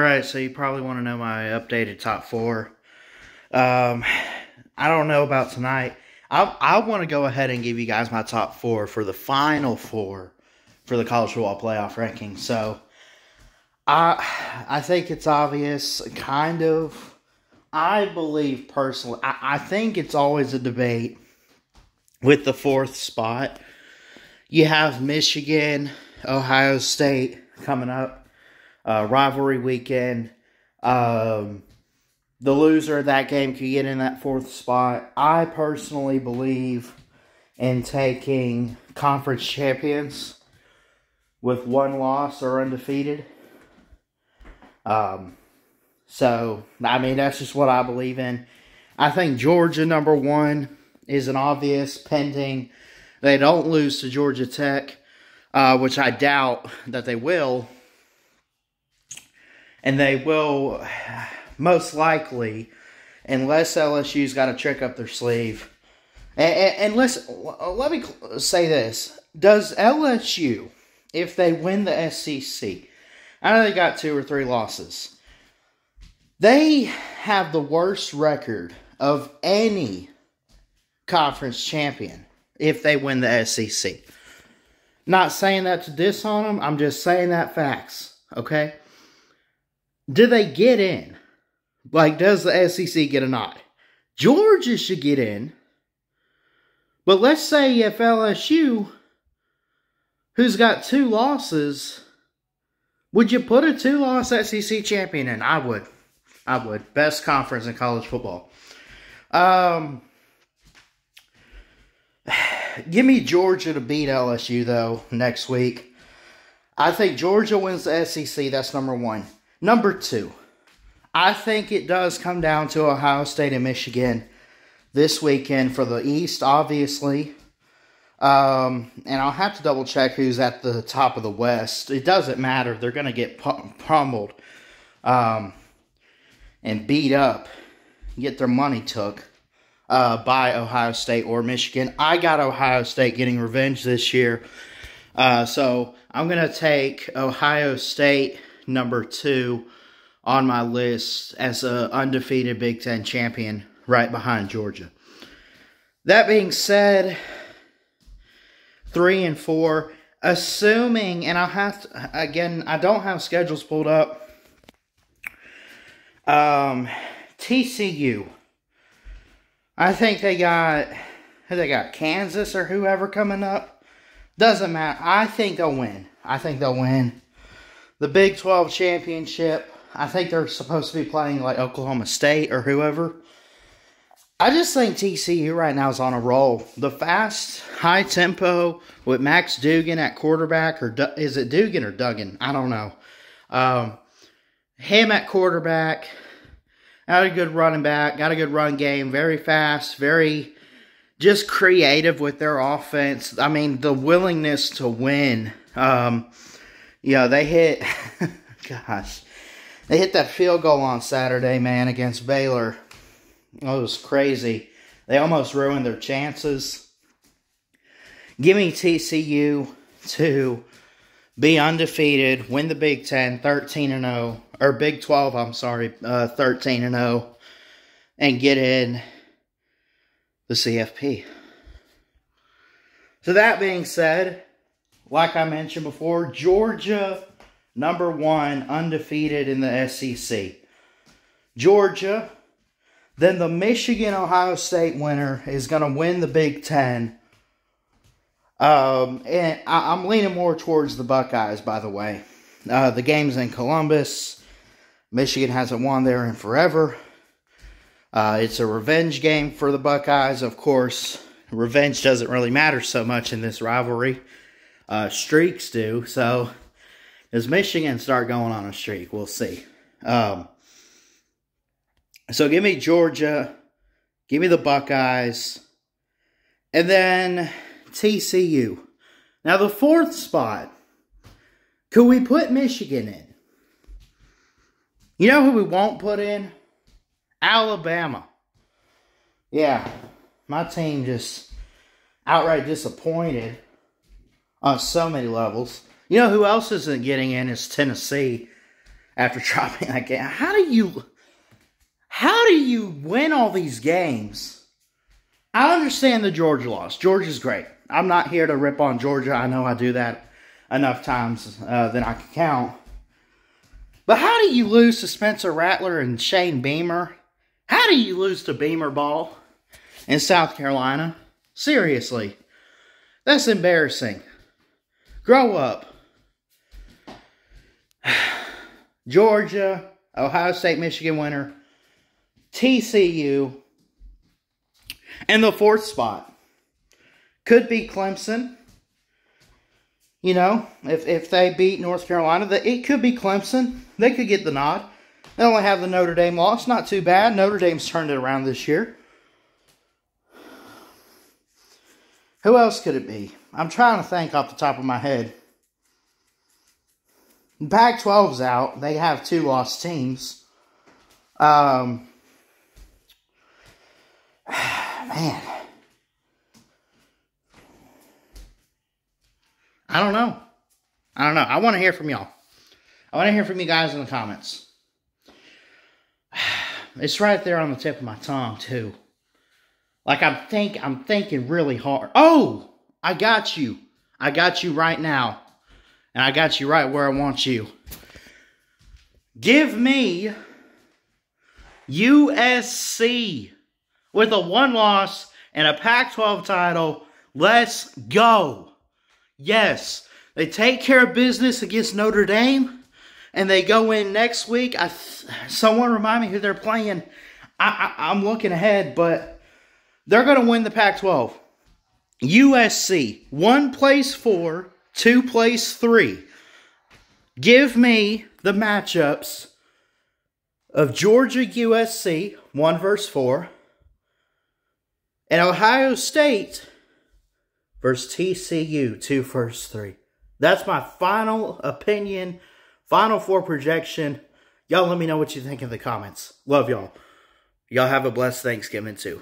Alright, so you probably want to know my updated top four. I don't know about tonight. I want to go ahead and give you guys my top four for the final four for the college football playoff rankings. So, I think it's obvious, kind of. I believe personally, I think it's always a debate with the fourth spot. You have Michigan, Ohio State coming up, rivalry weekend. The loser of that game could get in that fourth spot. I personally believe in taking conference champions with one loss or undefeated. So, I mean, that's just what I believe in. I think Georgia, number one, is an obvious pending. They don't lose to Georgia Tech, which I doubt that they will. And they will, most likely, unless LSU's got a trick up their sleeve. And let me say this. Does LSU, if they win the SEC, I know they got 2 or 3 losses. They have the worst record of any conference champion if they win the SEC. Not saying that to diss on them. I'm just saying that facts. Okay? Do they get in? Like, does the SEC get a nod? Georgia should get in. But let's say if LSU, who's got 2 losses, would you put a 2-loss SEC champion in? I would. Best conference in college football. Give me Georgia to beat LSU, though, next week. I think Georgia wins the SEC. That's number 1. Number 2, I think it does come down to Ohio State and Michigan this weekend for the East, obviously. And I'll have to double check who's at the top of the West. It doesn't matter. They're going to get pummeled and beat up, get their money took by Ohio State or Michigan. I got Ohio State getting revenge this year. So I'm going to take Ohio State number 2 on my list as an undefeated Big Ten champion right behind Georgia. That being said, 3 and 4, assuming, and I'll have to, again, I don't have schedules pulled up. TCU, I think they got Kansas or whoever coming up. Doesn't matter. I think they'll win. The Big 12 championship. I think they're supposed to be playing like Oklahoma State or whoever. I just think TCU right now is on a roll. The fast, high tempo with Max Duggan at quarterback, or is it Duggan or Duggan? I don't know. Him at quarterback, got a good running back, got a good run game, very fast, very just creative with their offense. I mean, the willingness to win. They hit, they hit that field goal on Saturday, man, against Baylor. Oh, it was crazy. They almost ruined their chances. Give me TCU to be undefeated, win the Big 10, 13-0, or Big 12, 13-0, and get in the CFP. So that being said, like I mentioned before, Georgia, number 1, undefeated in the SEC. Georgia. Then the Michigan-Ohio State winner is going to win the Big Ten. And I'm leaning more towards the Buckeyes, by the way. The game's in Columbus. Michigan hasn't won there in forever. It's a revenge game for the Buckeyes. Of course, revenge doesn't really matter so much in this rivalry. Streaks do. So, does Michigan start going on a streak? We'll see. So give me Georgia, give me the Buckeyes, and then TCU. Now the 4th spot, could we put Michigan in? You know who we won't put in? Alabama. Yeah, my team just outright disappointed on so many levels. You know who else isn't getting in is Tennessee. after dropping that game. How do you win all these games? I understand the Georgia loss. Georgia's great. I'm not here to rip on Georgia. I know I do that enough times than I can count. But how do you lose to Spencer Rattler and Shane Beamer? How do you lose to Beamer Ball in South Carolina? Seriously. That's embarrassing. Grow up. Georgia, Ohio State, Michigan winner, TCU, and the fourth spot could be Clemson. You know, if they beat North Carolina, it could be Clemson. They could get the nod. They only have the Notre Dame loss. Not too bad. Notre Dame's turned it around this year. Who else could it be? I'm trying to think off the top of my head. Pac-12's out. They have 2 lost teams. Man. I don't know. I want to hear from y'all. I want to hear from you guys in the comments. It's right there on the tip of my tongue, too. Like, I'm thinking really hard. Oh! I got you. I got you right now. And I got you right where I want you. Give me USC with a 1 loss and a Pac-12 title. Let's go. Yes, they take care of business against Notre Dame. And they go in next week. Someone remind me who they're playing. I'm looking ahead, but they're going to win the Pac-12. USC, 1 plays 4, 2 plays 3. Give me the matchups of Georgia USC, 1 versus 4, and Ohio State versus TCU, 2 versus 3. That's my final opinion, Final 4 projection. Y'all let me know what you think in the comments. Love y'all. Y'all have a blessed Thanksgiving too.